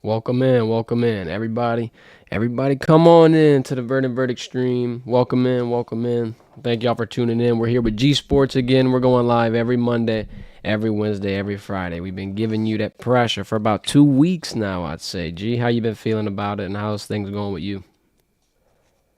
Welcome in, everybody. Everybody, come on in to the Verdin Verdict stream. Welcome in, welcome in. Thank y'all for tuning in. We're here with G Sports again. We're going live every Monday, every Wednesday, every Friday. We've been giving you that pressure for about 2 weeks now, I'd say. G, how you been feeling about it, and how's things going with you?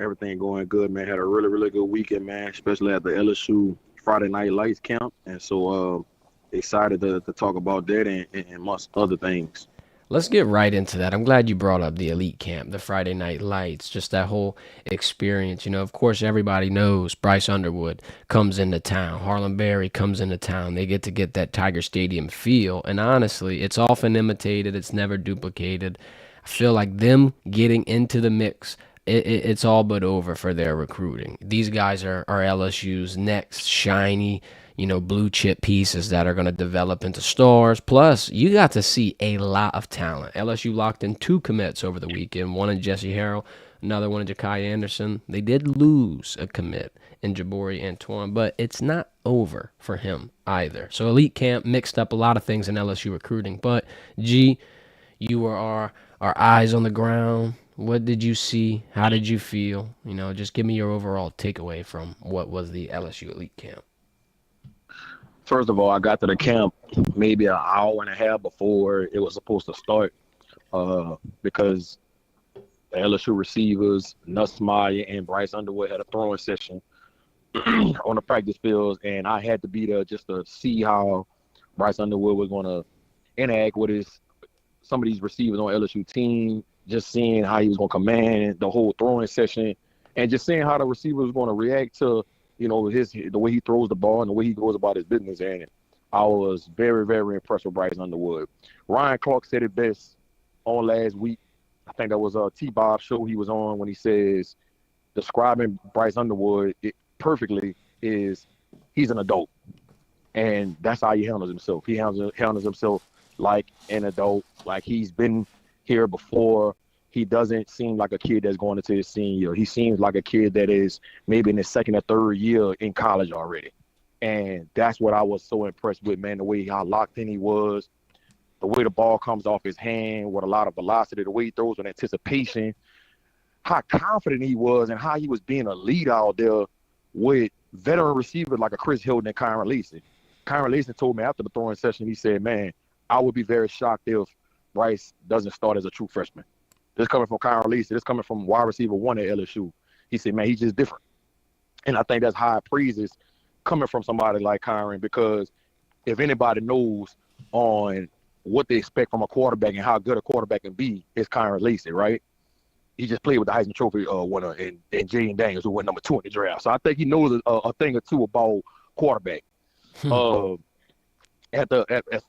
Everything going good, man. Had a really good weekend, man. Especially at the LSU Friday Night Lights camp, and so excited to talk about that and much other things. Let's get right into that. I'm glad you brought up the elite camp, the Friday night lights, just that whole experience. Of course, everybody knows Bryce Underwood comes into town. Harlem Berry comes into town. They get that Tiger Stadium feel. And honestly, it's often imitated, it's never duplicated. I feel like them getting into the mix, it's all but over for their recruiting. These guys are LSU's next shiny, blue chip pieces that are going to develop into stars. Plus, you got to see a lot of talent. LSU locked in two commits over the weekend, one in Jesse Harrell, another one in Ja'Kai Anderson. They did lose a commit in Jabori Antoine, but it's not over for him either. So Elite Camp mixed up a lot of things in LSU recruiting. But G, you were our eyes on the ground. What did you see? How did you feel? Just give me your overall takeaway from what was the LSU Elite Camp. First of all, I got to the camp maybe an hour and a half before it was supposed to start, because the LSU receivers, Nussmeier and Bryce Underwood, had a throwing session on the practice fields, and I had to be there just to see how Bryce Underwood was going to interact with some of these receivers on LSU team, just seeing how he was going to command the whole throwing session, and just seeing how the receiver was going to react to the way he throws the ball and the way he goes about his business. And I was very impressed with Bryce Underwood. Ryan Clark said it best on last week. I think that was a T-Bob show he was on when he says describing Bryce Underwood perfectly is he's an adult, and that's how he handles himself. He handles himself like an adult, like he's been here before. He doesn't seem like a kid that's going into his senior year. He seems like a kid that is maybe in his second or third year in college already. And that's what I was so impressed with, man, the way how locked in he was, the way the ball comes off his hand with a lot of velocity, the way he throws with anticipation, how confident he was, and how he was being a lead out there with veteran receivers like a Chris Hilton and Kyron Leeson. Kyron Leeson told me after the throwing session, he said, man, I would be very shocked if Bryce doesn't start as a true freshman. This coming from Kyron Leeson. This coming from wide receiver one at LSU. He said, man, he's just different. And I think that's high praises coming from somebody like Kyron, because if anybody knows on what they expect from a quarterback and how good a quarterback can be, it's Kyron Leeson, right? He just played with the Heisman Trophy winner and Jaden Daniels, who went number 2 in the draft. So I think he knows a thing or two about quarterback. As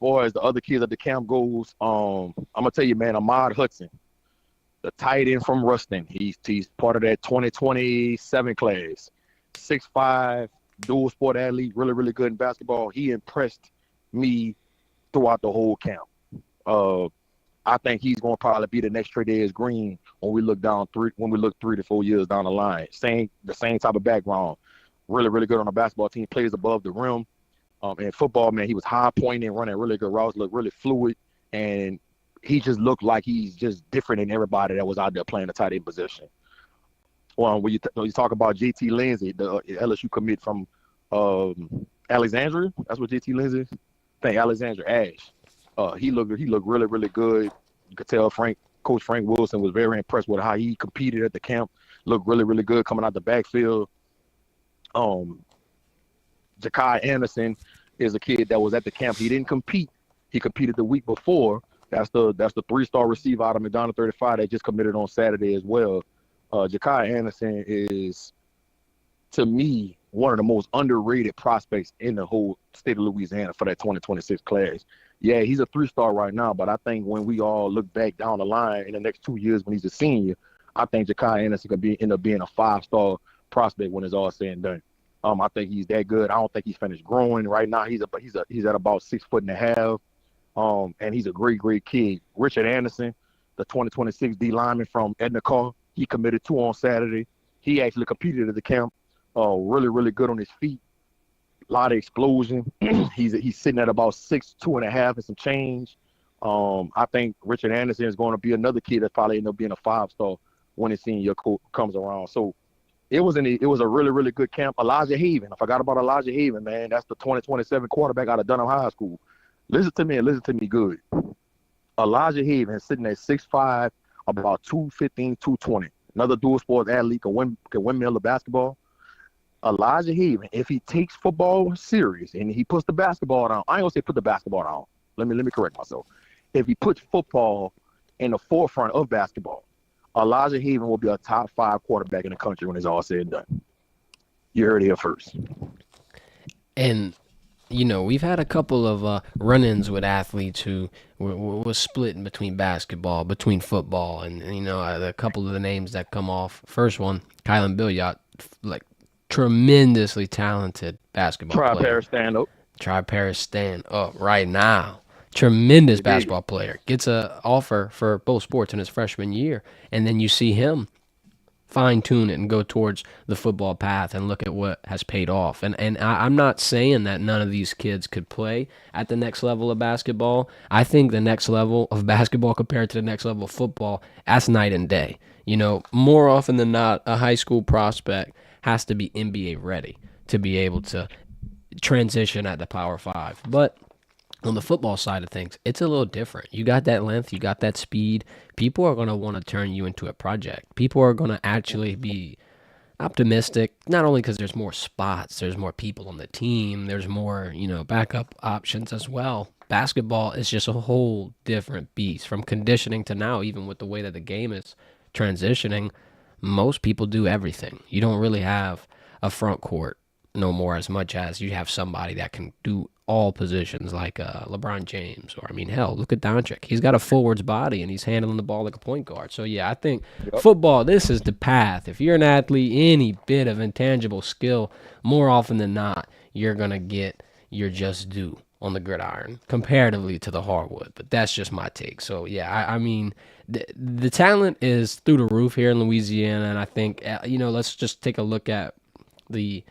far as the other kids at the camp goes, I'm gonna tell you, man, Ahmad Hudson, the tight end from Ruston. He's part of that 2027 class. 6'5", dual sport athlete, really good in basketball. He impressed me throughout the whole camp. I think he's going to probably be the next Tre'Davious Green when we look 3 to 4 years down the line. The same type of background. Really good on the basketball team. Plays above the rim. In football, man, he was high pointing, running really good routes, looked really fluid, and he just looked like he's just different than everybody that was out there playing the tight end position. When you talk about JT Lindsey, the LSU commit from Alexandria, that's what JT Lindsey is. I think Alexandria Ash. He looked really good. You could tell Coach Frank Wilson was very impressed with how he competed at the camp. Looked really good coming out the backfield. Ja'Kai Anderson is a kid that was at the camp. He didn't compete. He competed the week before. That's the 3-star receiver out of McDonald 35 that just committed on Saturday as well. Ja'Kai Anderson is, to me, one of the most underrated prospects in the whole state of Louisiana for that 2026 class. Yeah, he's a 3-star right now, but I think when we all look back down the line in the next 2 years when he's a senior, I think Ja'Kai Anderson could end up being a 5-star prospect when it's all said and done. I think he's that good. I don't think he's finished growing right now. He's at about 6'1.5". And he's a great kid. Richard Anderson, the 2026 D lineman from Edna Carr, he committed 2 on Saturday. He actually competed at the camp. Really good on his feet. A lot of explosion. He's sitting at about 6'2.5" and some change. I think Richard Anderson is going to be another kid that's probably end up being a 5-star when his senior year comes around. So it was a really, really good camp. Elijah Haven. I forgot about Elijah Haven, man. That's the 2027 quarterback out of Dunham High School. Listen to me and listen to me good. Elijah Haven is sitting at 6'5", about 215, 220. Another dual sports athlete, can windmill the basketball. Elijah Haven, if he takes football serious and he puts the basketball down, I ain't gonna say put the basketball down. Let me correct myself. If he puts football in the forefront of basketball, Elijah Haven will be a top 5 quarterback in the country when it's all said and done. You heard it here first. And we've had a couple of run-ins with athletes who were splitting between basketball, between football, and a couple of the names that come off. First one, Kylan Billiot, like tremendously talented basketball player. Try Paris stand up right now. Tremendous basketball player. Gets a offer for both sports in his freshman year, and then you see him fine-tune it and go towards the football path and look at what has paid off. And I'm not saying that none of these kids could play at the next level of basketball. I think the next level of basketball compared to the next level of football, that's night and day. More often than not, a high school prospect has to be NBA ready to be able to transition at the Power 5. But on the football side of things, it's a little different. You got that length, you got that speed. People are going to want to turn you into a project. People are going to actually be optimistic, not only because there's more spots, there's more people on the team, there's more, backup options as well. Basketball is just a whole different beast from conditioning to now, even with the way that the game is transitioning. Most people do everything. You don't really have a front court no more as much as you have somebody that can do all positions like LeBron James, or hell, look at Doncic. He's got a forward's body and he's handling the ball like a point guard. So yeah, I think football, this is the path. If you're an athlete, any bit of intangible skill, more often than not, you're gonna get your just due on the gridiron comparatively to the hardwood. But that's just my take. So yeah, the talent is through the roof here in Louisiana, and I think let's just take a look at the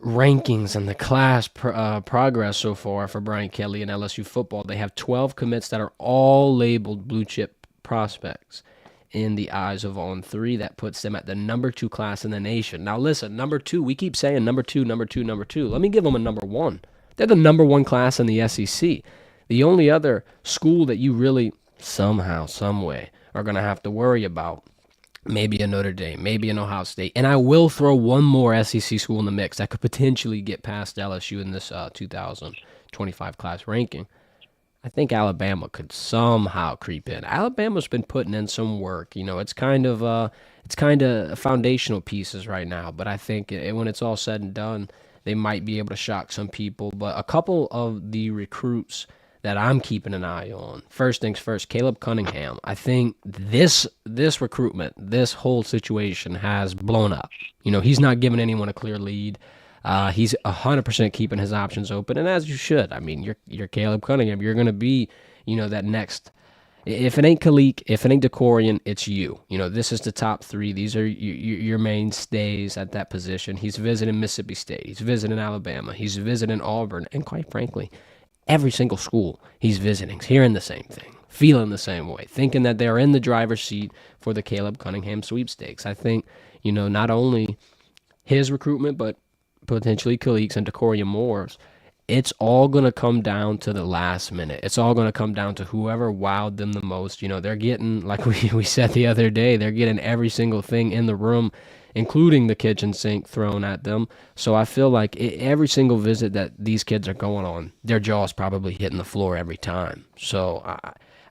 rankings and the class progress so far for Brian Kelly and LSU football. They have 12 commits that are all labeled blue chip prospects in the eyes of On3. That puts them at the number 2 class in the nation. Now listen, number 2, we keep saying number 2, number 2, number 2. Let me give them a number 1. They're the number 1 class in the SEC. The only other school that you really somehow, some way are going to have to worry about, maybe a Notre Dame, maybe an Ohio State. And I will throw one more SEC school in the mix that could potentially get past LSU in this 2025 class ranking. I think Alabama could somehow creep in. Alabama's been putting in some work. It's kind of foundational pieces right now. But I think when it's all said and done, they might be able to shock some people. But a couple of the recruits that I'm keeping an eye on. First things first, Caleb Cunningham. I think this recruitment, this whole situation has blown up. He's not giving anyone a clear lead. He's 100% keeping his options open, and as you should. You're Caleb Cunningham. You're going to be, that next. If it ain't Kalik, if it ain't DeCorian, it's you. This is the top 3. These are your mainstays at that position. He's visiting Mississippi State. He's visiting Alabama. He's visiting Auburn, and quite frankly, every single school he's visiting is hearing the same thing, feeling the same way, thinking that they're in the driver's seat for the Caleb Cunningham sweepstakes. I think, not only his recruitment, but potentially Kalik's and DeCorian Moore's, it's all going to come down to the last minute. It's all going to come down to whoever wowed them the most. They're getting, like we said the other day, they're getting every single thing in the room, including the kitchen sink thrown at them. So I feel like every single visit that these kids are going on, their jaw's probably hitting the floor every time. So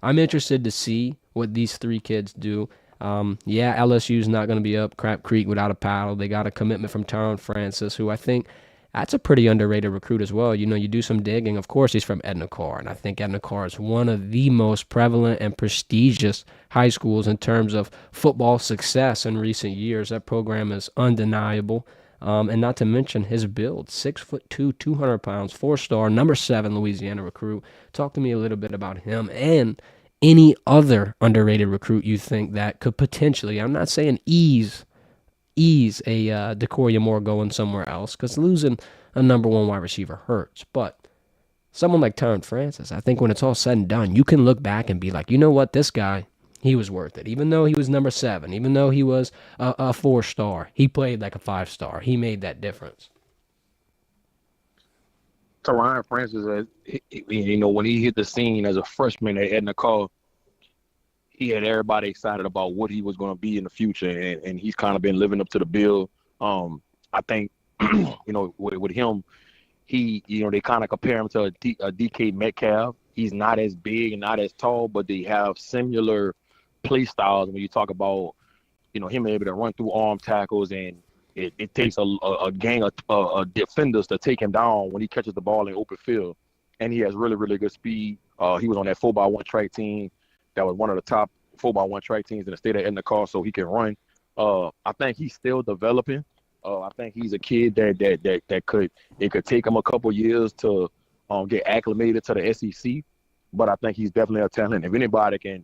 I'm interested to see what these 3 kids do. LSU's not going to be up Crab Creek without a paddle. They got a commitment from Tyron Francis, who I think that's a pretty underrated recruit as well. You do some digging. Of course, he's from Edna Karr, and I think Edna Karr is one of the most prevalent and prestigious high schools in terms of football success in recent years. That program is undeniable. And not to mention his build, 6'2", 200 pounds, 4-star, number 7 Louisiana recruit. Talk to me a little bit about him and any other underrated recruit you think that could potentially, I'm not saying ease a DeCorian Moore going somewhere else, because losing a number 1 wide receiver hurts, but someone like Tyron Francis, I think when it's all said and done, you can look back and be like, you know what, this guy, he was worth it. Even though he was number 7, even though he was a 4-star, he played like a 5-star. He made that difference. Ryan Francis, when he hit the scene as a freshman at Edna Call, he had everybody excited about what he was going to be in the future, and he's kind of been living up to the bill. I think, with him, they kind of compare him to a DK Metcalf. He's not as big and not as tall, but they have similar play styles. When you talk about, him able to run through arm tackles, and it takes a gang of defenders to take him down when he catches the ball in open field. And he has really, really good speed. He was on that 4x1 track team. That was one of the top 4x1 track teams in the state of Edna Call, so he can run. I think he's still developing. I think he's a kid that could take him a couple years to get acclimated to the SEC, but I think he's definitely a talent. If anybody can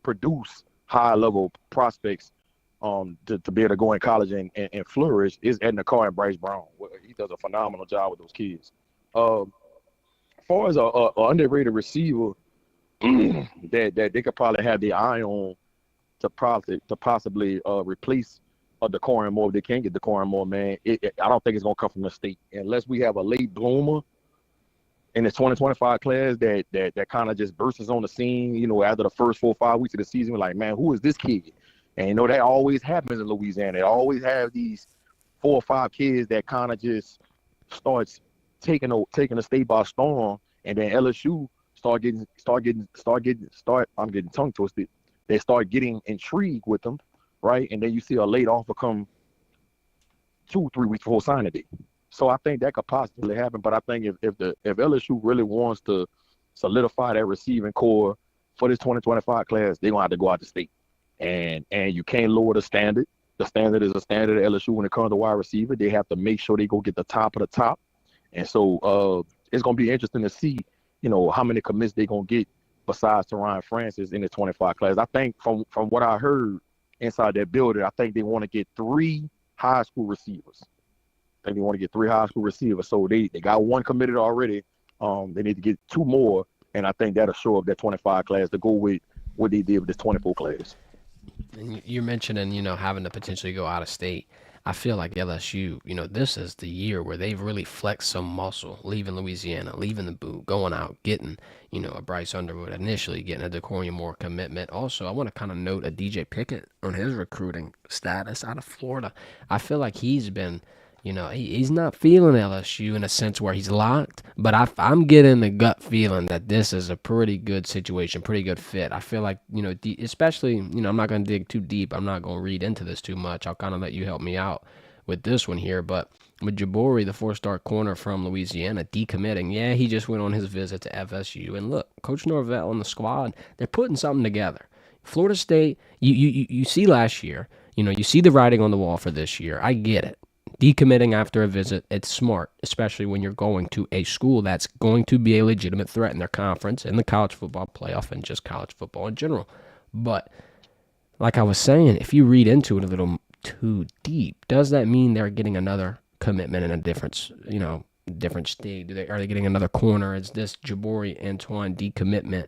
produce high-level prospects to be able to go in college and flourish, is Edna Carr and Bryce Brown. He does a phenomenal job with those kids. As far as a underrated receiver that they could probably have the eye on to possibly replace Decorum Moore if they can't get Decorum Moore, man. I don't think it's gonna come from the state unless we have a late bloomer in the 2025 class that kind of just bursts on the scene. After the first 4 or 5 weeks of the season, we're like, man, who is this kid? And that always happens in Louisiana. They always have these 4 or 5 kids that kind of just starts taking the state by storm, and then LSU I'm getting tongue twisted. They start getting intrigued with them, right? And then you see a late offer come 2-3 weeks before signing day. So I think that could possibly happen. But I think if LSU really wants to solidify that receiving core for this 2025 class, they're gonna have to go out to state. And you can't lower the standard. The standard is a standard at LSU when it comes to wide receiver. They have to make sure they go get the top of the top. And so it's gonna be interesting to see, how many commits they're going to get besides Ryan Francis in the 25 class. I think from what I heard inside that building, I think they want to get 3 high school receivers. I think they want to get 3 high school receivers. So they got 1 committed already. They need to get 2 more, and I think that'll show up that 25 class to go with what they did with this 24 class. And you're mentioning, having to potentially go out of state. I feel like LSU, this is the year where they've really flexed some muscle, leaving Louisiana, leaving the boot, going out, getting, a Bryce Underwood, initially getting a Decorum Moore commitment. Also, I want to kind of note a DJ Pickett on his recruiting status out of Florida. I feel like he's been, he's not feeling LSU in a sense where he's locked, but I'm getting the gut feeling that this is a pretty good situation, pretty good fit. I feel like, especially, I'm not going to dig too deep. I'm not going to read into this too much. I'll kind of let you help me out with this one here. But with Jabari, the 4-star corner from Louisiana, decommitting, yeah, he just went on his visit to FSU. And look, Coach Norvell and the squad, they're putting something together. Florida State, you see last year, you see the writing on the wall for this year. I get it. Decommitting after a visit, it's smart, especially when you're going to a school that's going to be a legitimate threat in their conference, in the college football playoff, and just college football in general. But like I was saying, if you read into it a little too deep, does that mean they're getting another commitment in a different state? Are they getting another corner? Is this Jabari Antoine decommitment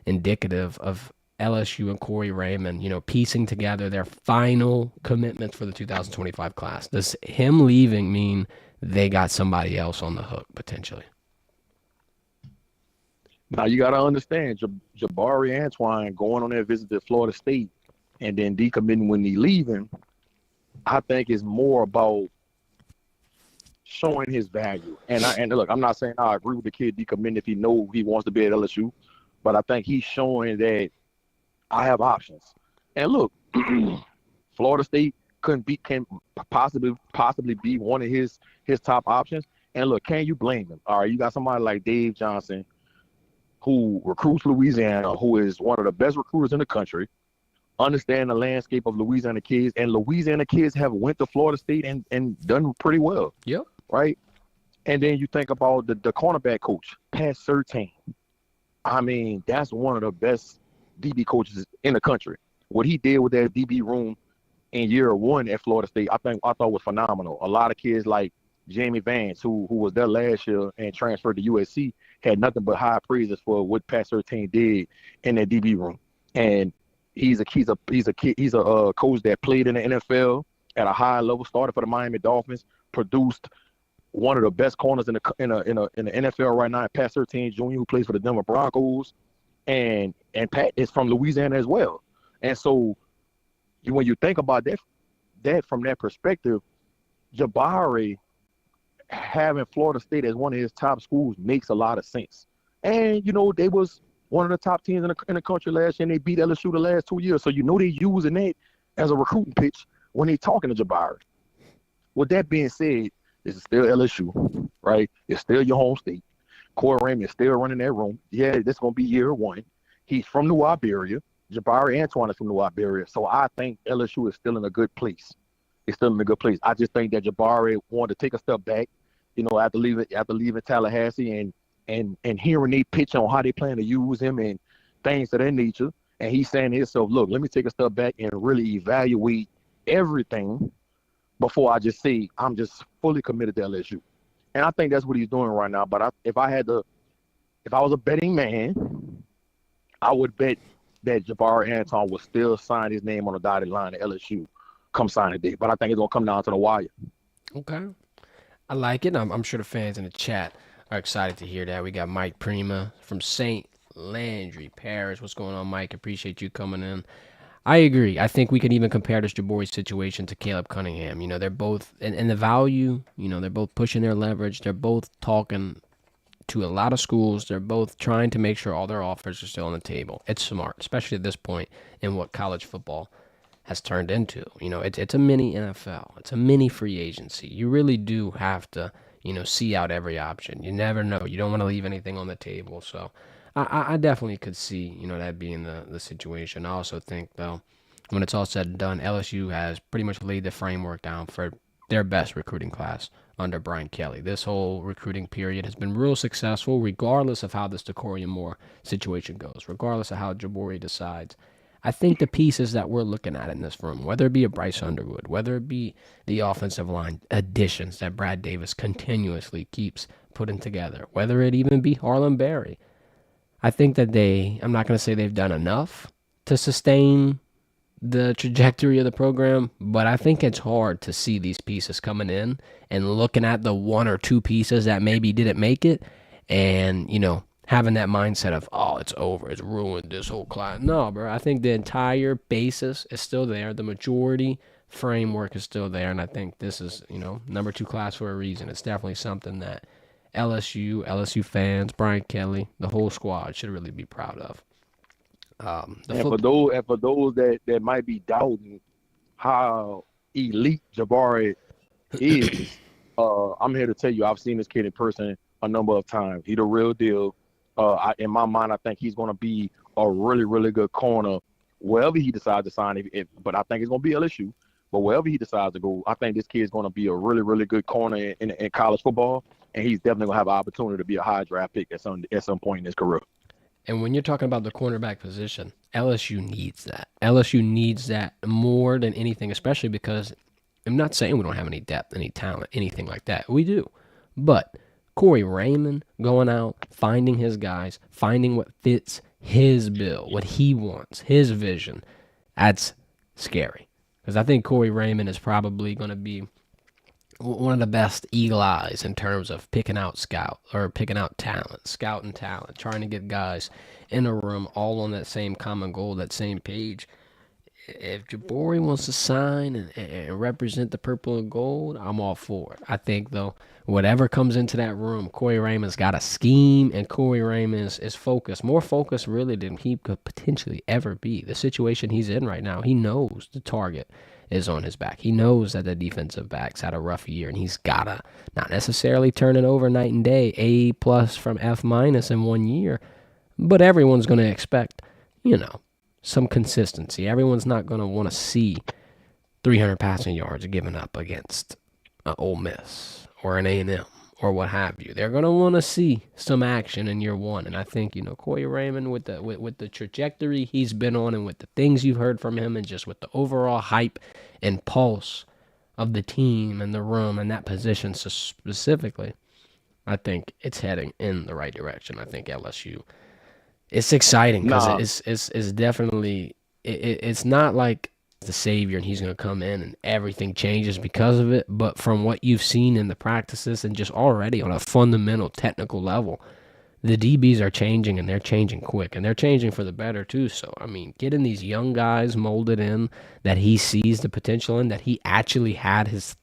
indicative of LSU and Corey Raymond, piecing together their final commitments for the 2025 class? Does him leaving mean they got somebody else on the hook, potentially? Now, you got to understand, Jabari Antoine going on that visit to Florida State and then decommitting when he's leaving, I think is more about showing his value. And look, I'm not saying I agree with the kid decommitting if he knows he wants to be at LSU, but I think he's showing that I have options. And look, Florida State can possibly be one of his top options. And look, can you blame him? All right, you got somebody like Dave Johnson who recruits Louisiana, who is one of the best recruiters in the country, understand the landscape of Louisiana kids, and Louisiana kids have went to Florida State and done pretty well. Yep. Right? And then you think about the cornerback coach, Pat Surtain. I mean, that's one of the best DB coaches in the country. What he did with that DB room in year 1 at Florida State, I thought was phenomenal. A lot of kids like Jamie Vance, who was there last year and transferred to USC, had nothing but high praises for what Pat Surtain did in that DB room. And he's a coach that played in the NFL at a high level, started for the Miami Dolphins, produced one of the best corners in the NFL right now, Pat Surtain Jr., who plays for the Denver Broncos, and Pat is from Louisiana as well. And so when you think about that from that perspective, Jabari having Florida State as one of his top schools makes a lot of sense. And they was one of the top teams in the country last year, and they beat LSU the last 2 years. So they using that as a recruiting pitch when they talking to Jabari. With that being said, this is still LSU, right? It's still your home state. Corey Raymond is still running that room. Yeah, this is gonna be year one. He's from New Iberia. Jabari Antoine is from New Iberia. So I think LSU is still in a good place. It's still in a good place. I just think that Jabari wanted to take a step back, after leaving Tallahassee and hearing they pitch on how they plan to use him and things of that nature. And he's saying to himself, look, let me take a step back and really evaluate everything before I just say I'm just fully committed to LSU. And I think that's what he's doing right now. But if I was a betting man, I would bet that Jabari Antoine will still sign his name on the dotted line at LSU come signing day. But I think it's going to come down to the wire. Okay. I like it. I'm sure the fans in the chat are excited to hear that. We got Mike Prima from St. Landry Parish. What's going on, Mike? Appreciate you coming in. I agree. I think we could even compare this Jabari situation to Caleb Cunningham. They're both, and the value, they're both pushing their leverage. They're both talking to a lot of schools. They're both trying to make sure all their offers are still on the table. It's smart, especially at this point in what college football has turned into. It's a mini NFL. It's a mini free agency. You really do have to, see out every option. You never know. You don't want to leave anything on the table. So I definitely could see, that being the situation. I also think, though, when it's all said and done, LSU has pretty much laid the framework down for their best recruiting class under Brian Kelly. This whole recruiting period has been real successful, regardless of how this Decorian Moore situation goes, regardless of how Jabari decides. I think the pieces that we're looking at in this room, whether it be a Bryce Underwood, whether it be the offensive line additions that Brad Davis continuously keeps putting together, whether it even be Harlan Berry, I think that I'm not going to say they've done enough to sustain the trajectory of the program, but I think it's hard to see these pieces coming in and looking at the one or two pieces that maybe didn't make it and, having that mindset of, oh, it's over, it's ruined, this whole class. No, bro, I think the entire basis is still there. The majority framework is still there, and I think this is, number 2 class for a reason. It's definitely something that LSU fans, Brian Kelly, the whole squad should really be proud of. For those that might be doubting how elite Jabari is, I'm here to tell you, I've seen this kid in person a number of times. He's the real deal. In my mind, I think he's going to be a really, really good corner wherever he decides to sign. But I think it's going to be LSU. But wherever he decides to go, I think this kid is going to be a really, really good corner in college football, and he's definitely going to have an opportunity to be a high draft pick at some point in his career. And when you're talking about the cornerback position, LSU needs that. LSU needs that more than anything, especially because I'm not saying we don't have any depth, any talent, anything like that. We do. But Corey Raymond going out, finding his guys, finding what fits his bill, what he wants, his vision, that's scary. Because I think Corey Raymond is probably going to be one of the best eagle eyes in terms of picking out talent, scouting talent, trying to get guys in a room all on that same common goal, that same page. If Jabari wants to sign and represent the purple and gold, I'm all for it. I think, though, whatever comes into that room, Corey Raymond's got a scheme, and Corey Raymond is focused, more focused really than he could potentially ever be. The situation he's in right now, he knows the target is on his back. He knows that the defensive back's had a rough year, and he's got to not necessarily turn it over night and day, A+ from F- in 1 year, but everyone's going to expect, some consistency. Everyone's not going to want to see 300 passing yards given up against Ole Miss or an A&M or what have you. They're going to want to see some action in year one. And I think, Corey Raymond with the trajectory he's been on and with the things you've heard from him and just with the overall hype and pulse of the team and the room and that position specifically, I think it's heading in the right direction. I think LSU. It's exciting because Nah, it's definitely it's not like the savior and he's going to come in and everything changes because of it. But from what you've seen in the practices and just already on a fundamental technical level, the DBs are changing and they're changing quick and they're changing for the better too. So, I mean, getting these young guys molded in that he sees the potential in, that he actually had his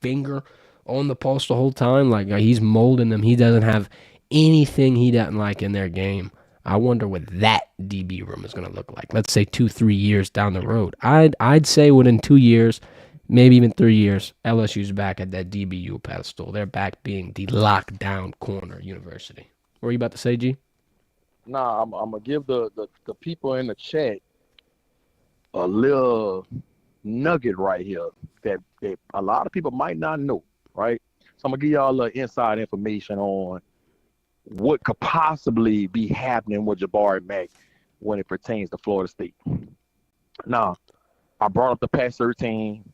finger on the pulse the whole time, like he's molding them. He doesn't have anything he doesn't like in their game. I wonder what that DB room is going to look like. Let's say 2-3 years down the road. I'd say within 2 years, maybe even 3 years, LSU's back at that DBU pedestal. They're back being the lockdown corner university. What were you about to say, G? nah, I'm gonna give the people in the chat a little nugget right here that a lot of people might not know, right? So I'm gonna give y'all a little inside information on what could possibly be happening with Jabari Mack when it pertains to Florida State. Now, I brought up the past 13,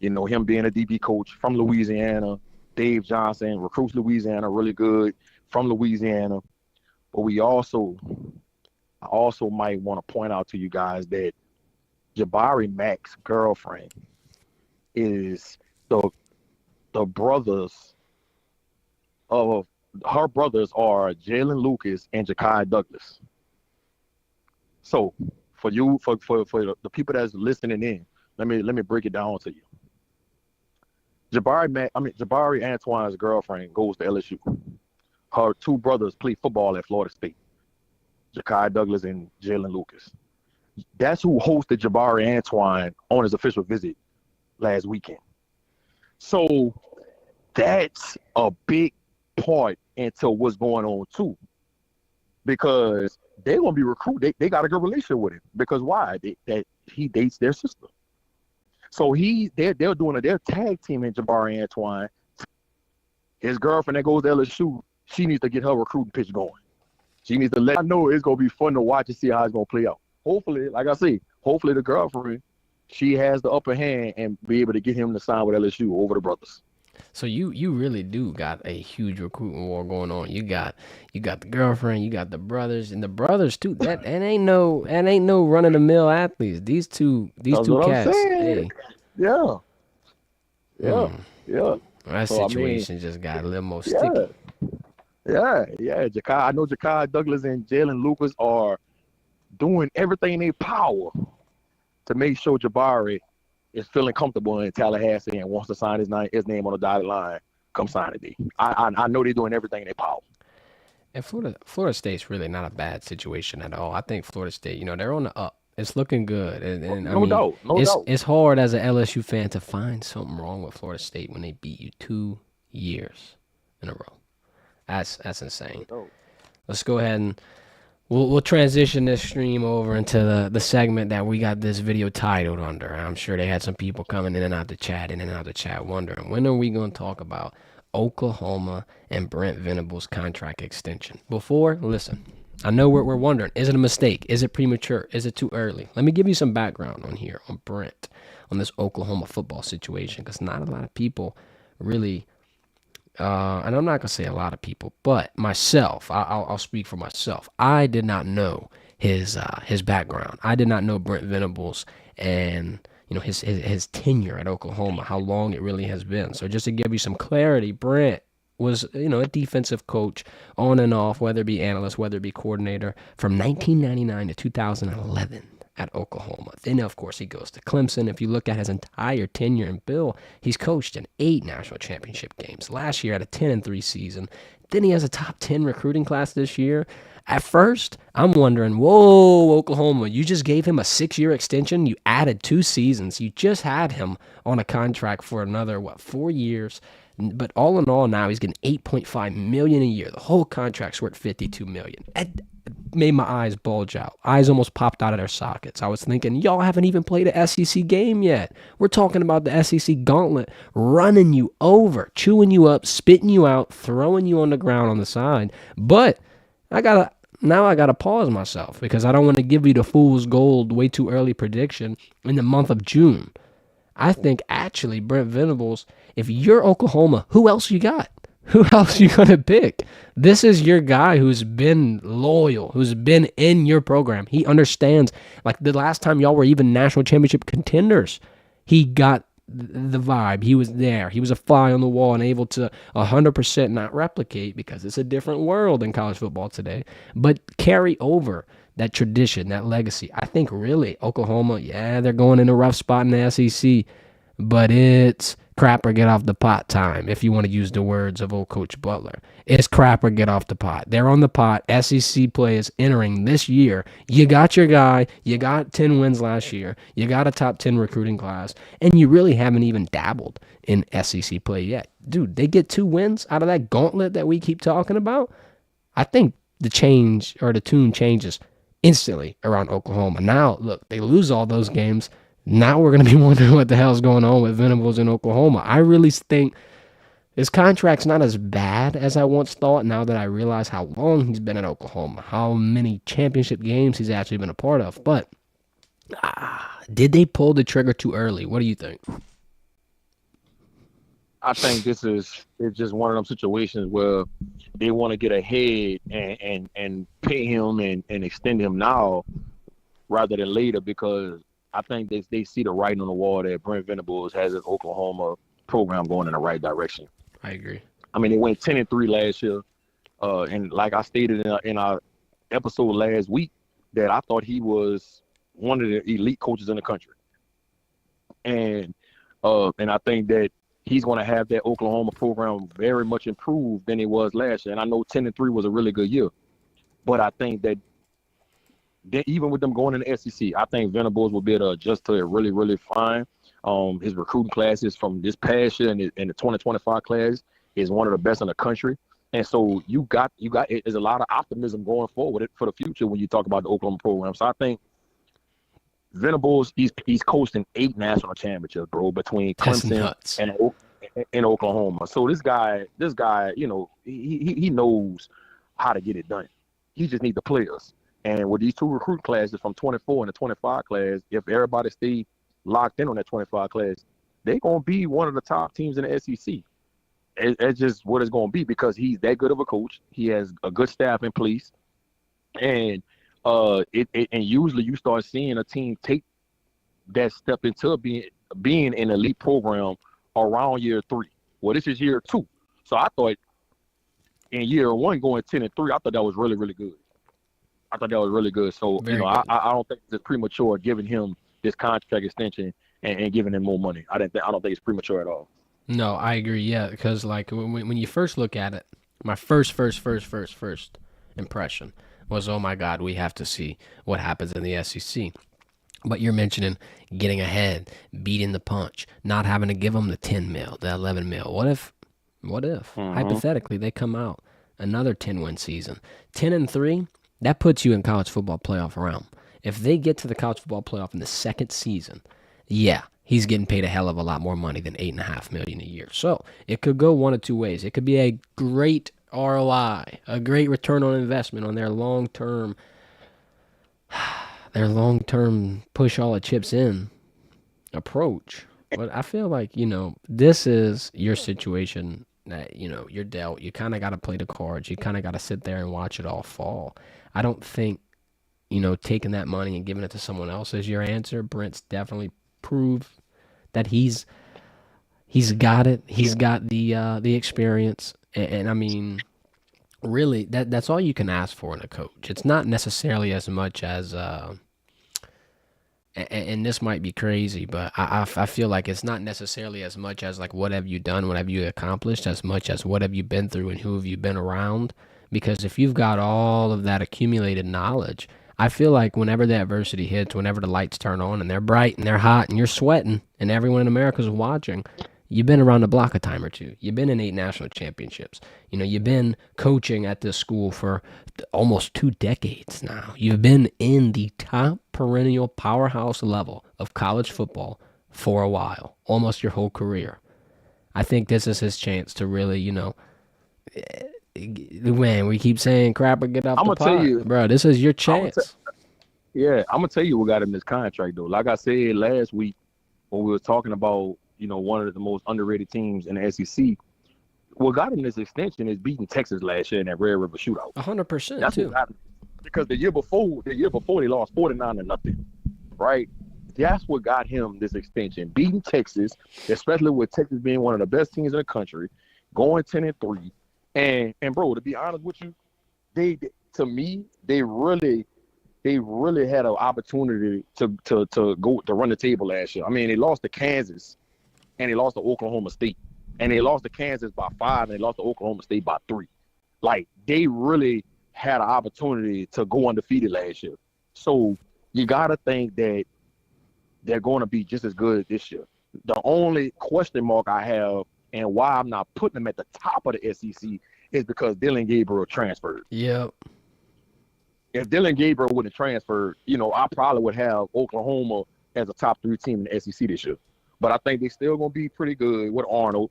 him being a DB coach from Louisiana, Dave Johnson, recruits Louisiana, really good from Louisiana. But I also might want to point out to you guys that Jabari Mack's girlfriend is the brothers of her brothers are Jalen Lucas and Ja'Kai Douglas. So for the people that's listening in, let me break it down to you. Jabari Antoine's girlfriend goes to LSU. Her two brothers play football at Florida State. Ja'Kai Douglas and Jalen Lucas. That's who hosted Jabari Antoine on his official visit last weekend. So that's a big part into what's going on too, because they're gonna be recruited. They got a good relationship with him because why? He dates their sister. So they're doing their tag team in Jabari Antoine. His girlfriend that goes to LSU, she needs to get her recruiting pitch going. She needs to I know it's gonna be fun to watch and see how it's gonna play out. Hopefully, like I say, hopefully the girlfriend, she has the upper hand and be able to get him to sign with LSU over the brothers. So you really do got a huge recruiting war going on. You got the girlfriend, you got the brothers, and the brothers too. That ain't no run of the mill athletes. These two That's what I'm cats. saying. Hey, Yeah, yeah, yeah. that So I mean, situation just got a little more yeah, sticky. yeah. I know Ja'Kai Douglas and Jalen Lucas are doing everything in their power to make sure Jabari is feeling comfortable in Tallahassee and wants to sign his name on the dotted line. Come sign it, D. I know they're doing everything in their power. And Florida State's really not a bad situation at all. I think Florida State, they're on the up. It's looking good, and I No mean, doubt, no doubt. it's hard as an LSU fan to find something wrong with Florida State when they beat you 2 years in a row. That's insane. No doubt. Let's go ahead and we'll transition this stream over into the segment that we got this video titled under. I'm sure they had some people coming in and out the chat, wondering when are we going to talk about Oklahoma and Brent Venables contract extension. Before, listen, I know we're wondering, is it a mistake? Is it premature? Is it too early? Let me give you some background on Brent, on this Oklahoma football situation, because not a lot of people really and I'm not gonna say a lot of people, but myself, I'll speak for myself. I did not know his background. I did not know Brent Venables and his tenure at Oklahoma, how long it really has been. So just to give you some clarity, Brent was a defensive coach on and off, whether it be analyst, whether it be coordinator, from 1999 to 2011 at Oklahoma. Then, of course, he goes to Clemson. If you look at his entire tenure in Bill, he's coached in 8 national championship games. Last year, had a 10-3 season. Then he has a top 10 recruiting class this year. At first, I'm wondering, whoa, Oklahoma, you just gave him a 6-year extension. You added 2 seasons. You just had him on a contract for another, 4 years. But all in all, now he's getting $8.5 million a year. The whole contract's worth $52 million. It made my eyes bulge out. Eyes almost popped out of their sockets. I was thinking, y'all haven't even played a SEC game yet. We're talking about the SEC gauntlet running you over, chewing you up, spitting you out, throwing you on the ground on the side. But I gotta pause myself because I don't want to give you the fool's gold way too early prediction in the month of June. I think actually Brent Venables, if you're Oklahoma, who else you got? Who else you gonna pick? This is your guy who's been loyal, who's been in your program. He understands. Like the last time y'all were even national championship contenders, he got the vibe. He was there. He was a fly on the wall and able to 100% not replicate because it's a different world in college football today, but carry over that tradition, that legacy. I think really Oklahoma, yeah, they're going in a rough spot in the SEC, but it's crap or get off the pot time, if you want to use the words of old Coach Butler. It's crap or get off the pot. They're on the pot. SEC play is entering this year. You got your guy. You got 10 wins last year. You got a top 10 recruiting class, and you really haven't even dabbled in SEC play yet. Dude, they get 2 wins out of that gauntlet that we keep talking about. I think the change or the tune changes instantly around Oklahoma. Now, look, they lose all those games. Now we're going to be wondering what the hell's going on with Venables in Oklahoma. I really think his contract's not as bad as I once thought now that I realize how long he's been at Oklahoma, how many championship games he's actually been a part of. But did they pull the trigger too early? What do you think? I think it's just one of them situations where they want to get ahead and pay him and extend him now rather than later, because I think they see the writing on the wall that Brent Venables has his Oklahoma program going in the right direction. I agree. I mean, they went 10-3 last year, and like I stated in our episode last week, that I thought he was one of the elite coaches in the country, and I think that he's going to have that Oklahoma program very much improved than it was last year. And I know 10-3 was a really good year, but I think that even with them going in the SEC, I think Venables will be able to adjust to it really, really fine. His recruiting classes from this past year and the 2025 class is one of the best in the country. And so you got there's a lot of optimism going forward for the future when you talk about the Oklahoma program. So I think Venables, he's coached in 8 national championships, bro, between Clemson and Oklahoma. So this guy, you know, he knows how to get it done. He just needs the players. And with these 2 recruit classes from 24 and the 25 class, if everybody stay locked in on that 25 class, they're going to be one of the top teams in the SEC. It's just what it's going to be, because he's that good of a coach. He has a good staff in place. And and usually you start seeing a team take that step into being an elite program around year 3. Well, this is year 2. So I thought in year 1 going 10-3, I thought that was really, really good. I thought that was really good. So, Very you know, good. I don't think it's premature giving him this contract extension and giving him more money. I don't think it's premature at all. No, I agree. Yeah, because like when you first look at it, my first impression was, oh my God, we have to see what happens in the SEC. But you're mentioning getting ahead, beating the punch, not having to give them the 10 mil, the 11 mil. What if hypothetically they come out another 10-win season, 10-3? That puts you in college football playoff realm. If they get to the college football playoff in the second season, yeah, he's getting paid a hell of a lot more money than $8.5 million a year. So it could go one of 2 ways. It could be a great ROI, a great return on investment on their long-term push all the chips in approach. But I feel like, you know, this is your situation that, you know, you're dealt. You kind of got to play the cards. You kind of got to sit there and watch it all fall. I don't think, you know, taking that money and giving it to someone else is your answer. Brent's definitely proved that he's got it. He's got the experience. And I mean, really, that's all you can ask for in a coach. It's not necessarily as much as and this might be crazy, but I feel like it's not necessarily as much as like what have you done, what have you accomplished, as much as what have you been through and who have you been around. Because if you've got all of that accumulated knowledge, I feel like whenever the adversity hits, whenever the lights turn on and they're bright and they're hot and you're sweating and everyone in America's watching, you've been around the block a time or 2. You've been in 8 national championships. You know, you've been coaching at this school for almost 2 decades now. You've been in the top perennial powerhouse level of college football for a while, almost your whole career. I think this is his chance to really, you know, man, we keep saying crap or get off the pot. Tell you, bro, this is your chance. I'm gonna tell you what got him this contract though. Like I said last week, when we were talking about, one of the most underrated teams in the SEC, what got him this extension is beating Texas last year in that Red River shootout. 100% That's what too. got him. Because the year before they lost 49-0, right? That's what got him this extension. Beating Texas, especially with Texas being one of the best teams in the country, going 10-3. And bro, to be honest with you, they to me, they really had an opportunity to go to run the table last year. I mean, they lost to Kansas and they lost to Oklahoma State. And they lost to Kansas by 5 and they lost to Oklahoma State by 3. Like, they really had an opportunity to go undefeated last year. So you got to think that they're going to be just as good this year. The only question mark I have and why I'm not putting them at the top of the SEC is because Dylan Gabriel transferred. Yep. If Dylan Gabriel wouldn't have transferred, I probably would have Oklahoma as a top 3 team in the SEC this year. But I think they're still going to be pretty good with Arnold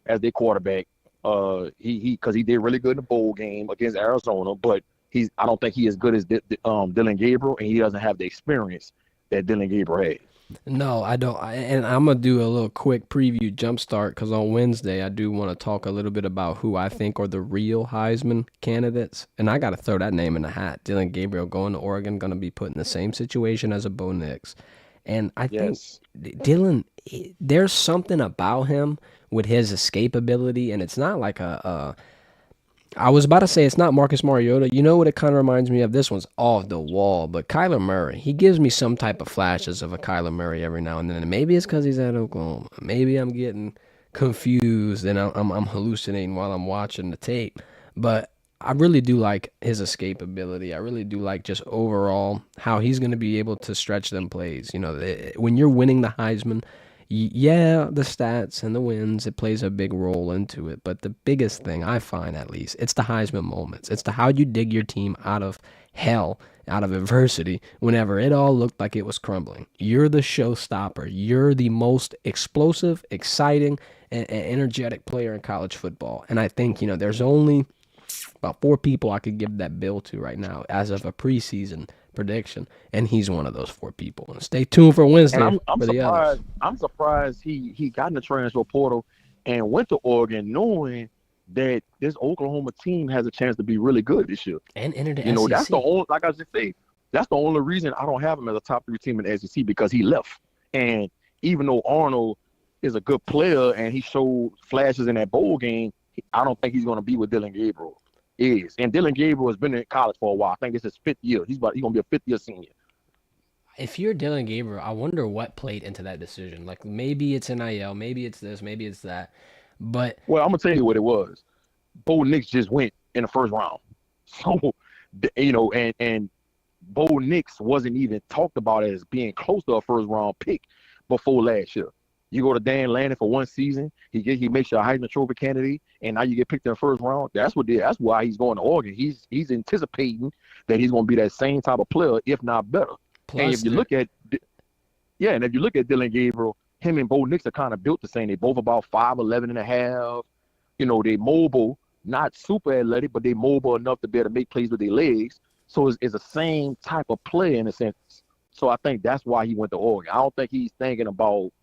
as their quarterback. Because he did really good in the bowl game against Arizona, but I don't think he is as good as Dylan Gabriel, and he doesn't have the experience that Dylan Gabriel had. No, I don't. And I'm going to do a little quick preview jumpstart because on Wednesday, I do want to talk a little bit about who I think are the real Heisman candidates. And I got to throw that name in the hat. Dylan Gabriel going to Oregon, going to be put in the same situation as a Bo Nix. And I think Yes. Dylan, there's something about him with his escapability, and it's not like I was about to say it's not Marcus Mariota. You know what it kind of reminds me of? This one's off the wall, but Kyler Murray. He gives me some type of flashes of a Kyler Murray every now and then. And maybe it's because he's at Oklahoma. Maybe I'm getting confused and I'm hallucinating while I'm watching the tape. But I really do like his escapability. I really do like just overall how he's going to be able to stretch them plays. When you're winning the Heisman, yeah, the stats and the wins, it plays a big role into it. But the biggest thing I find, at least, it's the Heisman moments. It's the how you dig your team out of hell, out of adversity, whenever it all looked like it was crumbling. You're the showstopper. You're the most explosive, exciting, and energetic player in college football. And I think, there's only about 4 people I could give that bill to right now as of a preseason prediction, and he's one of those 4 people. And stay tuned for Wednesday And I'm for the others. surprised. I'm surprised he got in the transfer portal and went to Oregon, knowing that this Oklahoma team has a chance to be really good this year. And enter the That's the SEC. only, like I just say, that's the only reason I don't have him as a top 3 team in the SEC, because he left. And even though Arnold is a good player and he showed flashes in that bowl game, I don't think he's going to be what Dylan Gabriel is. And Dylan Gabriel has been in college for a while. I think it's his 5th year. He's going to be a 5th-year senior. If you're Dylan Gabriel, I wonder what played into that decision. Like maybe it's NIL, maybe it's this, maybe it's that. But Well, I'm going to tell you what it was. Bo Nix just went in the first round. So, and Bo Nix wasn't even talked about as being close to a first-round pick before last year. You go to Dan Lanning for one season, he makes you a Heisman Trophy candidate, and now you get picked in the first round. That's why he's going to Oregon. He's anticipating that he's going to be that same type of player, if not better. And plus, if you look at Dylan Gabriel, him and Bo Nix are kind of built the same. They both about 5'11 and a half. They mobile, not super athletic, but they mobile enough to be able to make plays with their legs. So it's the same type of play in a sense. So I think that's why he went to Oregon. I don't think he's thinking about,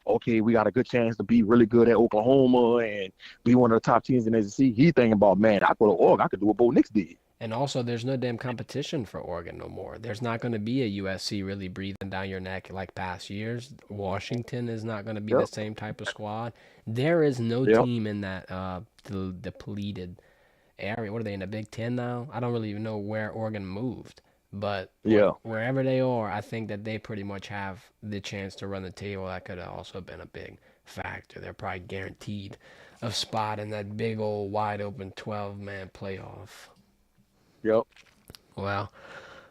okay, we got a good chance to be really good at Oklahoma and be one of the top teams in the SEC. He's thinking about, man, I go to Oregon, I could do what Bo Nix did. and also there's no damn competition for Oregon no more. There's not going to be a USC really breathing down your neck like past years. Washington is not going to be the Yep. same type of squad. There is no Yep. team in that depleted area. What are they in the Big Ten now? I don't really even know where Oregon moved. But Yeah. wherever they are, I think that they pretty much have the chance to run the table. That could have also been a big factor. They're probably guaranteed a spot in that big old wide open 12-man playoff. Yep. Well,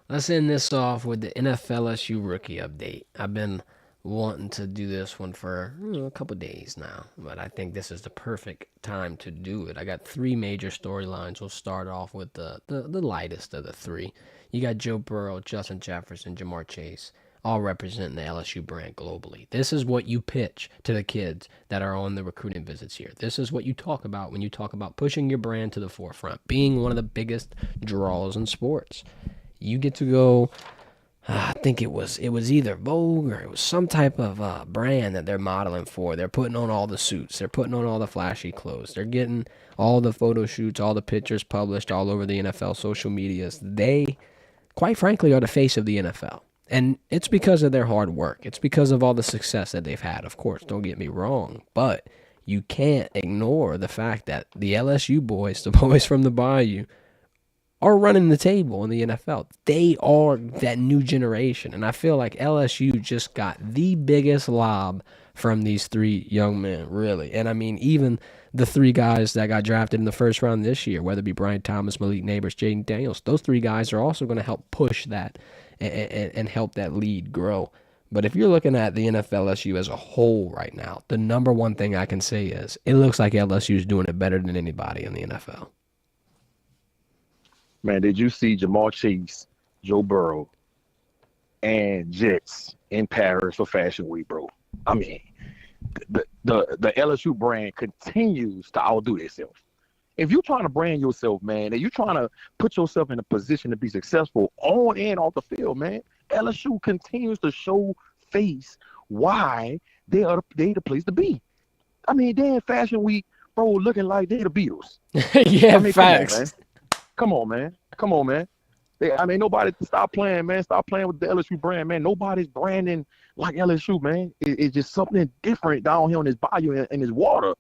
let's end this off with the NFLSU rookie update. I've been wanting to do this one for a couple days now, but I think this is the perfect time to do it. I got 3 major storylines. We'll start off with the lightest of the 3. You got Joe Burrow, Justin Jefferson, Jamar Chase, all representing the LSU brand globally. This is what you pitch to the kids that are on the recruiting visits here. This is what you talk about when you talk about pushing your brand to the forefront, being one of the biggest draws in sports. You get to go I think it was either Vogue or it was some type of brand that they're modeling for. They're putting on all the suits. They're putting on all the flashy clothes. They're getting all the photo shoots, all the pictures published all over the NFL social medias. They, quite frankly, are the face of the NFL. And it's because of their hard work. It's because of all the success that they've had. Of course, don't get me wrong, but you can't ignore the fact that the LSU boys, the boys from the Bayou, are running the table in the NFL. They are that new generation. And I feel like LSU just got the biggest lob from these three young men, really. And I mean, even the three guys that got drafted in the first round this year, whether it be Brian Thomas, Malik Neighbors, Jaden Daniels, those three guys are also going to help push that and help that lead grow. But if you're looking at the NFLSU as a whole right now, the number one thing I can say is it looks like LSU is doing it better than anybody in the NFL. Man, did you see Jamar Chase, Joe Burrow, and Jets in Paris for Fashion Week, bro? I mean, the LSU brand continues to outdo itself. If you're trying to brand yourself, man, and you're trying to put yourself in a position to be successful on and off the field, man, LSU continues to show face why they the place to be. I mean, they're in Fashion Week, bro, looking like they're the Beatles. Yeah, I mean, facts. Come on, man. Nobody stop playing, man. Stop playing with the LSU brand, man. Nobody's branding like LSU, man. It's just something different down here in this bayou and this water.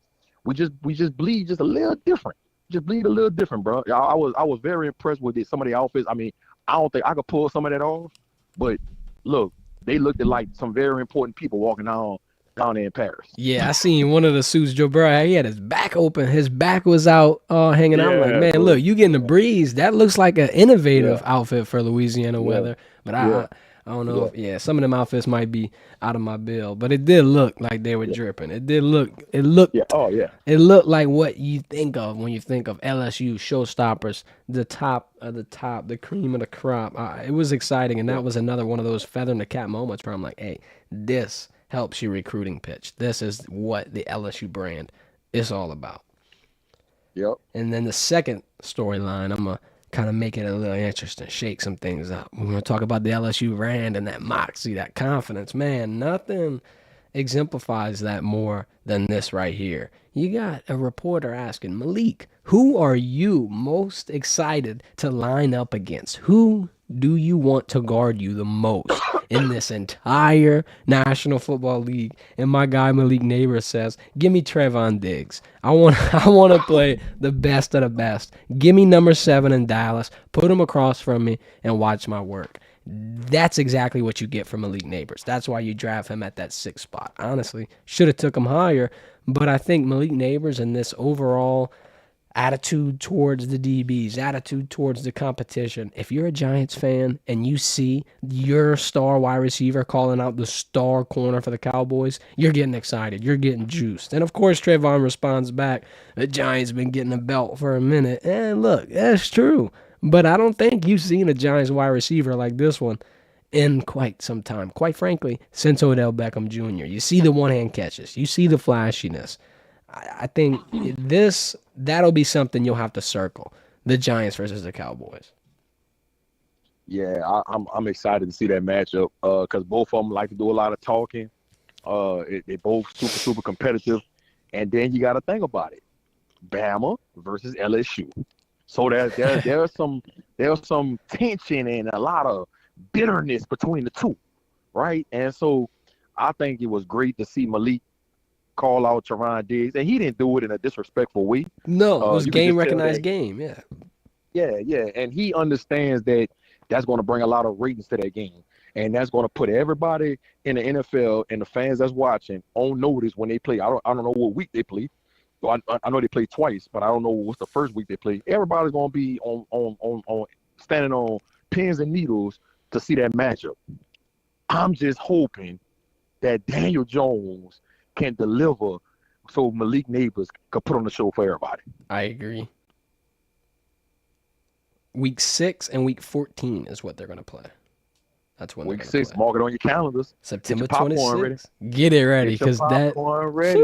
We just bleed just a little different. Just bleed a little different, bro. I was very impressed with some of the outfits. I mean, I don't think I could pull some of that off, but look, they looked at like some very important people walking down there in Paris. Yeah, I seen one of the suits Joe Burrow had. He had his back open. His back was out, hanging out. I'm like, man, look, you getting the breeze. That looks like an innovative outfit for Louisiana weather. But I don't know. If, some of them outfits might be out of my bill, but it did look like they were dripping. It did look. It looked. Yeah. Oh yeah. It looked like what you think of when you think of LSU showstoppers, the top of the top, the cream of the crop. It was exciting, and that was another one of those feather in the cap moments where I'm like, hey, this helps your recruiting pitch. This is what the LSU brand is all about. Yep. And then the second storyline, I'm going to kind of make it a little interesting, shake some things up. We're going to talk about the LSU brand and that moxie, that confidence. Man, nothing exemplifies that more than this right here. You got a reporter asking, Malik, who are you most excited to line up against? Who do you want to guard you the most in this entire National Football League? And my guy Malik Neighbors says, give me Trevon Diggs. I want to play the best of the best. Give me number 7 in Dallas. Put him across from me and watch my work. That's exactly what you get from Malik Neighbors. That's why you draft him at that 6th spot. Honestly, should have took him higher, but I think Malik Neighbors and this overall attitude towards the DBs, attitude towards the competition. If you're a Giants fan and you see your star wide receiver calling out the star corner for the Cowboys, you're getting excited. You're getting juiced. And, of course, Trevon responds back, the Giants been getting a belt for a minute. And, look, that's true. But I don't think you've seen a Giants wide receiver like this one in quite some time. Quite frankly, since Odell Beckham Jr. You see the one-hand catches. You see the flashiness. I think that'll be something you'll have to circle. The Giants versus the Cowboys. Yeah, I'm excited to see that matchup because both of them like to do a lot of talking. They both super competitive, and then you got to think about it: Bama versus LSU. So there's some tension and a lot of bitterness between the two, right? And so I think it was great to see Malik call out Trevon Diggs, and he didn't do it in a disrespectful way. No, it was game recognized game, Yeah, and he understands that that's going to bring a lot of ratings to that game, and that's going to put everybody in the NFL and the fans that's watching on notice when they play. I don't know what week they play. So I know they play twice, but I don't know what's the first week they play. Everybody's going to be on standing on pins and needles to see that matchup. I'm just hoping that Daniel Jones can deliver so Malik Neighbors could put on the show for everybody. I agree. Week 6 and week 14 is what they're going to play. That's when week 6. Mark it on your calendars. September 26th. Get it ready because that. Ready.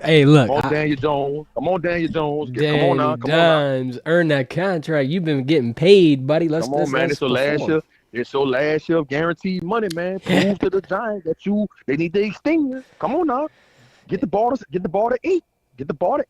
Hey, look. Come on, Daniel Jones. Come on, Daniel Jones. Daniel come on now. Dimes. Earn that contract. You've been getting paid, buddy. Come on, man. It's the last year. It's your last year of guaranteed money, man. Prove to the Giants that they need to extend you. Come on now. Get the ball to 8. Get the ball to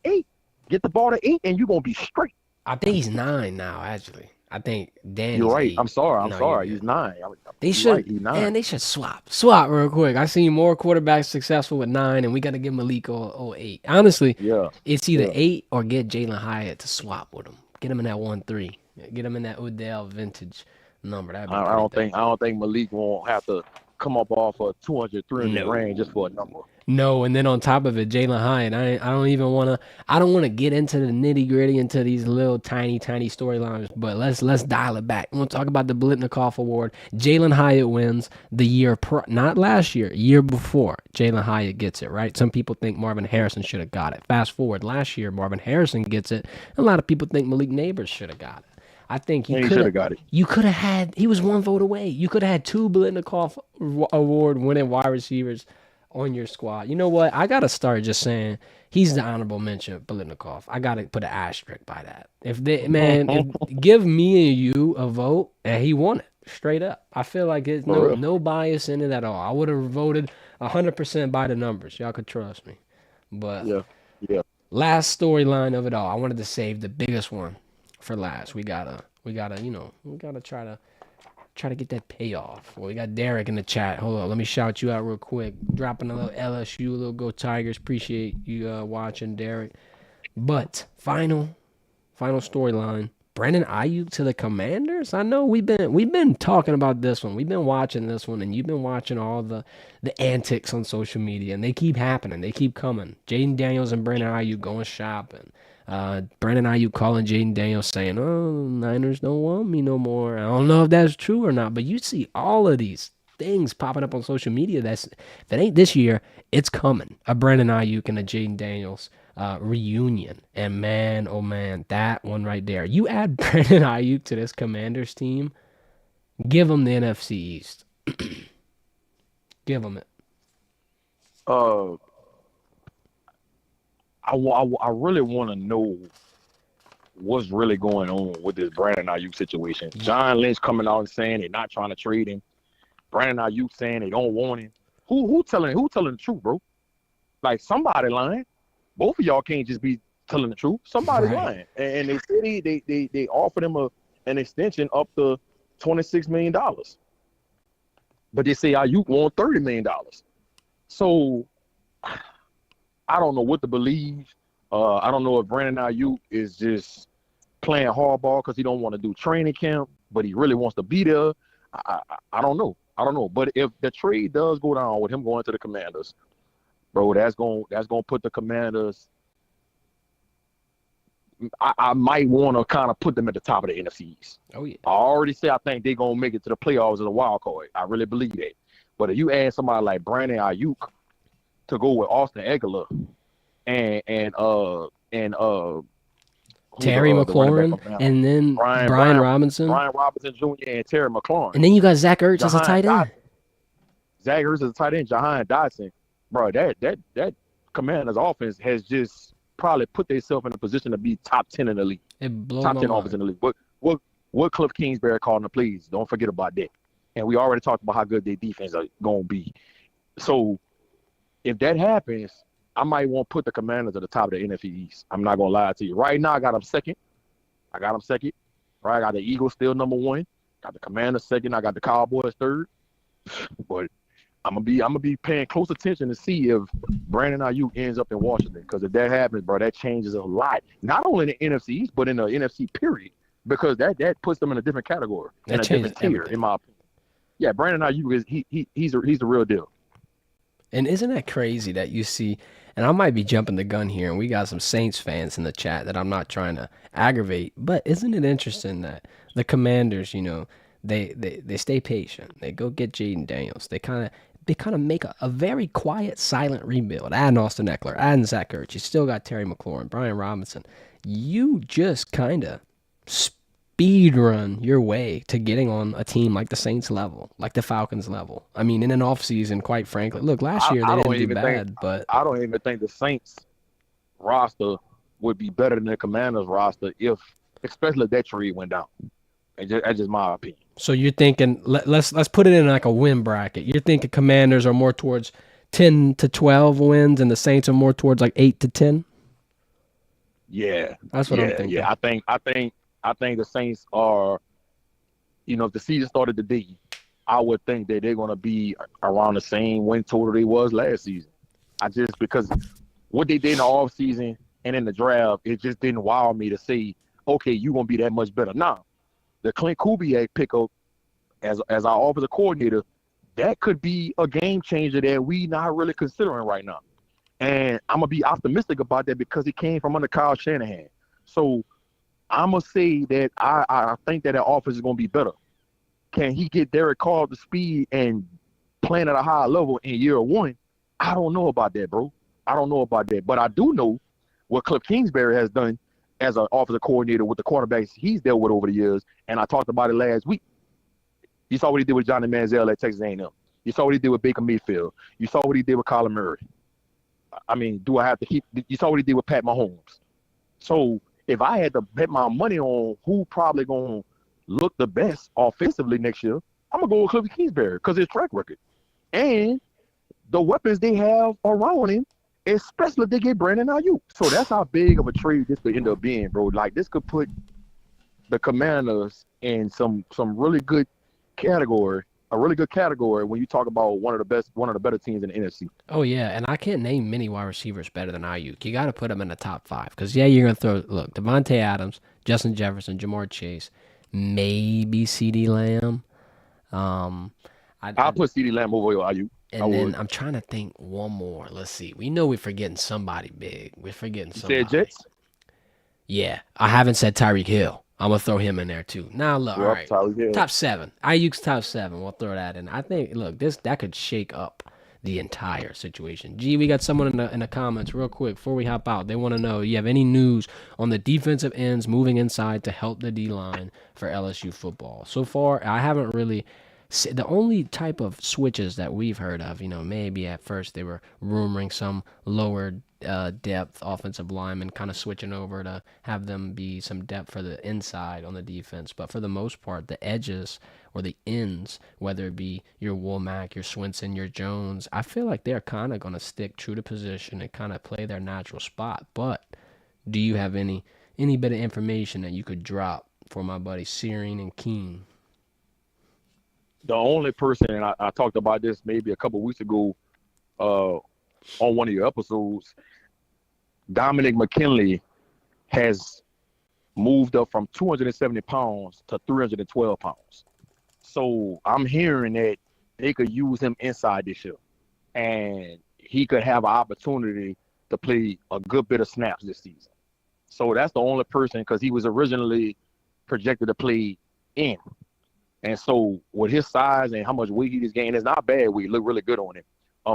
8. Get the ball to 8, and you're gonna be straight. I think he's 9 now, actually. I think You're Danny's right. 8. I'm sorry. No, you're He's good. 9. They You're right. should, He's 9. man, they should swap real quick. I seen more quarterbacks successful with 9, and we got to give Malik or 8. Honestly, Yeah. it's either Yeah. 8 or get Jalen Hyatt to swap with him. Get him in that 1-3. Get him in that Odell vintage number. That'd be I pretty don't think Malik won't have to come up off a 200, 300 range just for a number. No, and then on top of it, Jalen Hyatt. I don't even want to. I don't want to get into the nitty gritty into these little tiny storylines. But let's dial it back. We'll talk about the Blitnikoff Award. Jalen Hyatt wins the year, not last year before. Jalen Hyatt gets it right. Some people think Marvin Harrison should have got it. Fast forward last year, Marvin Harrison gets it. A lot of people think Malik Neighbors should have got it. I think he should have got it. You could have had. He was 1 vote away. You could have had 2 Blitnikoff Award winning wide receivers on your squad. You know what? I gotta start just saying he's the honorable mention, Blitnikoff. I gotta put an asterisk by that. Give me and you a vote, and he won it straight up. I feel like there's no bias in it at all. I would have voted 100% by the numbers. Y'all could trust me. But yeah. Last storyline of it all. I wanted to save the biggest one for last. We gotta try to get that payoff. Well, we got Derek in the chat. Hold on, let me shout you out real quick. Dropping a little LSU, a little Go Tigers. Appreciate you watching, Derek. But final storyline. Brandon Ayuk to the Commanders. I know we've been talking about this one. We've been watching this one, and you've been watching all the antics on social media, and they keep happening. They keep coming. Jaden Daniels and Brandon Ayuk going shopping. Brandon Ayuk calling Jaden Daniels saying, "Oh, Niners don't want me no more." I don't know if that's true or not, but you see all of these things popping up on social media. If it ain't this year, it's coming. A Brandon Ayuk and a Jaden Daniels reunion. And man, oh man, that one right there. You add Brandon Ayuk to this Commanders team, give them the NFC East. Give them it. I really want to know what's really going on with this Brandon Ayuk situation. John Lynch coming out and saying they're not trying to trade him. Brandon Ayuk saying they don't want him. Who telling the truth, bro? Like, somebody lying. Both of y'all can't just be telling the truth. Somebody's lying. And they said they offered him an extension up to $26 million. But they say Ayuk want $30 million. So I don't know what to believe. I don't know if Brandon Ayuk is just playing hardball because he don't want to do training camp, but he really wants to be there. I don't know. But if the trade does go down with him going to the Commanders, bro, that's going to put the Commanders. I might want to kind of put them at the top of the NFC East. Oh yeah. I already said I think they're going to make it to the playoffs as a wild card. I really believe that. But if you add somebody like Brandon Ayuk to go with Austin Ekeler and Terry McLaurin, and then Brian Robinson Jr. and Terry McLaurin, and then you got Zach Ertz as a tight end. Zach Ertz as a tight end. Jahan Dotson, bro. That Commanders offense has just probably put themselves in a position to be top 10 in the league. Top 10 offense in the league. What Cliff Kingsbury calling the plays? Don't forget about that. And we already talked about how good their defense are going to be. So if that happens, I might want to put the Commanders at the top of the NFC East. I'm not going to lie to you. Right now, I got them second. Right? I got the Eagles still number 1. Got the Commanders second. I got the Cowboys third. But I'm gonna be paying close attention to see if Brandon Ayuk ends up in Washington. Because if that happens, bro, that changes a lot. Not only in the NFC East, but in the NFC period. Because that puts them in a different category. That in a different tier, in my opinion. Yeah, Brandon Ayuk he's the real deal. And isn't that crazy that you see, and I might be jumping the gun here, and we got some Saints fans in the chat that I'm not trying to aggravate, but isn't it interesting that the Commanders, they stay patient. They go get Jaden Daniels. They kind of make a very quiet, silent rebuild. Adding Austin Ekeler, adding Zach Ertz. You still got Terry McLaurin, Brian Robinson. You just kind of speed run your way to getting on a team like the Saints level, like the Falcons level. I mean, in an offseason, quite frankly. Look, last year they didn't do bad, but I don't even think the Saints roster would be better than the Commanders roster especially if that trade went down. And that's just my opinion. So you're thinking let's put it in like a win bracket. You're thinking Commanders are more towards 10 to 12 wins, and the Saints are more towards like 8 to 10. Yeah, That's what I'm thinking. I think the Saints are. If the season started today, I would think that they're gonna be around the same win total they was last season. Because what they did in the offseason and in the draft, it just didn't wow me to say, okay, you're gonna be that much better. Now, the Clint Kubiak pickup as our offensive coordinator, that could be a game changer that we not really considering right now. And I'm gonna be optimistic about that because he came from under Kyle Shanahan. So I'm gonna say that I think that offense is gonna be better. Can he get Derek Carr up to speed and playing at a high level in year one? I don't know about that, bro. I don't know about that. But I do know what Cliff Kingsbury has done as an offensive coordinator with the quarterbacks he's dealt with over the years. And I talked about it last week. You saw what he did with Johnny Manziel at Texas A&M. You saw what he did with Baker Mayfield. You saw what he did with Kyler Murray. I mean, do I have to keep – you saw what he did with Pat Mahomes. So if I had to bet my money on who probably going to look the best offensively next year, I'm going to go with Cliff Kingsbury because his track record. And the weapons they have around him, especially if they get Brandon Ayuk. So that's how big of a trade this could end up being, bro. Like, this could put the Commanders in some really good category, a really good category when you talk about one of the better teams in the NFC. Oh yeah, and I can't name many wide receivers better than Ayuk. You got to put them in the top 5 because you're gonna throw Devontae Adams, Justin Jefferson, Jamar Chase, maybe CeeDee Lamb. I'll put CeeDee Lamb over Ayuk. And then I'm trying to think one more. Let's see. We know we're forgetting somebody big. We're forgetting somebody. You said Jets? Yeah, I haven't said Tyreek Hill. I'm gonna throw him in there too. Now look, all right, top 7. Ayuk's top 7. We'll throw that in. I think that could shake up the entire situation. G, we got someone in the comments real quick before we hop out. They want to know, you have any news on the defensive ends moving inside to help the D line for LSU football? So far, I haven't really. The only type of switches that we've heard of, maybe at first they were rumoring some lower depth offensive linemen kind of switching over to have them be some depth for the inside on the defense. But for the most part, the edges or the ends, whether it be your Womack, your Swinson, your Jones, I feel like they're kind of going to stick true to position and kind of play their natural spot. But do you have any bit of information that you could drop for my buddy Searing and Keene? The only person, and I talked about this maybe a couple of weeks ago on one of your episodes, Dominic McKinley has moved up from 270 pounds to 312 pounds. So I'm hearing that they could use him inside this year. And he could have an opportunity to play a good bit of snaps this season. So that's the only person, because he was originally projected to play in. And so with his size and how much weight he just gained, it's not bad weight. Look really good on him.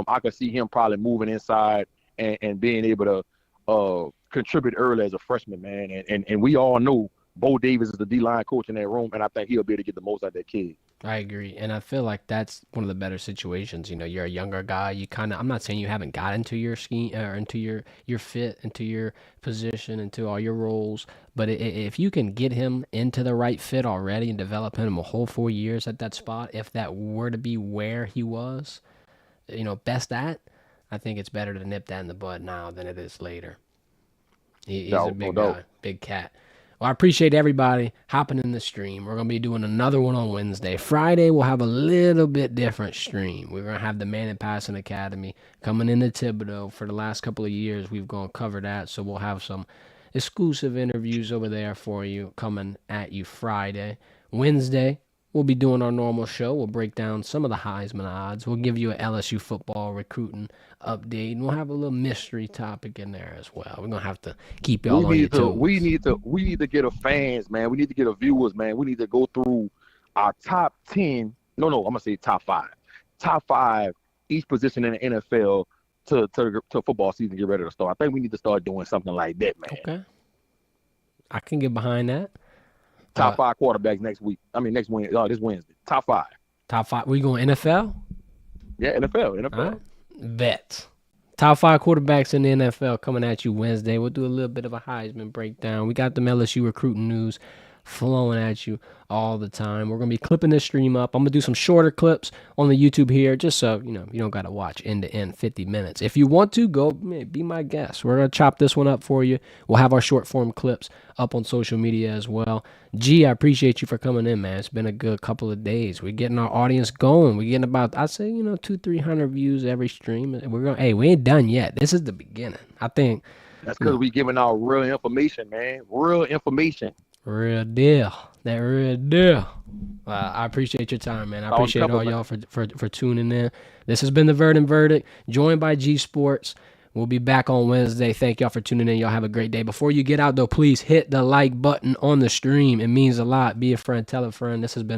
I could see him probably moving inside and being able to contribute early as a freshman, man. And we all know Bo Davis is the D-line coach in that room, and I think he'll be able to get the most out of that kid. I agree, and I feel like that's one of the better situations. You're a younger guy. I'm not saying you haven't got into your scheme or into your fit, into your position, into all your roles, but if you can get him into the right fit already and develop him a whole 4 years at that spot, if that were to be where he was, best at, I think it's better to nip that in the bud now than it is later. He's a big guy, big cat. Well, I appreciate everybody hopping in the stream. We're going to be doing another one on Wednesday. Friday, we'll have a little bit different stream. We're going to have the Man and Passing Academy coming into Thibodeau. For the last couple of years, we've gone cover that, so we'll have some exclusive interviews over there for you coming at you Friday. Wednesday, we'll be doing our normal show. We'll break down some of the Heisman odds. We'll give you an LSU football recruiting update, and we'll have a little mystery topic in there as well. We're gonna have to keep y'all on your toes. We need to get a fans, man. We need to get a viewers, man. We need to go through our top 10. No, I'm gonna say top 5. Top 5 each position in the NFL to football season get ready to start. I think we need to start doing something like that, man. Okay, I can get behind that. Top 5 quarterbacks next week. I mean this Wednesday. Top 5. Top 5. We going NFL? Yeah, NFL. All right. Bet. Top 5 quarterbacks in the NFL coming at you Wednesday. We'll do a little bit of a Heisman breakdown. We got the LSU recruiting news flowing at you all the time. We're going to be clipping this stream up. I'm going to do some shorter clips on the YouTube here, just so you don't got to watch end to end 50 minutes. If you want to, go be my guest. We're going to chop this one up for you. We'll have our short form clips up on social media as well. G, I appreciate you for coming in, man. It's been a good couple of days. We're getting our audience going. We're getting about, I say, 200-300 views every stream. We ain't done yet. This is the beginning. I think that's because we giving out real information, man. Real information. Real deal. That real deal. I appreciate your time, man. I appreciate all y'all for tuning in. This has been the Verdin Verdict, joined by G Sports. We'll be back on Wednesday. Thank y'all for tuning in. Y'all have a great day. Before you get out, though, please hit the like button on the stream. It means a lot. Be a friend. Tell a friend. This has been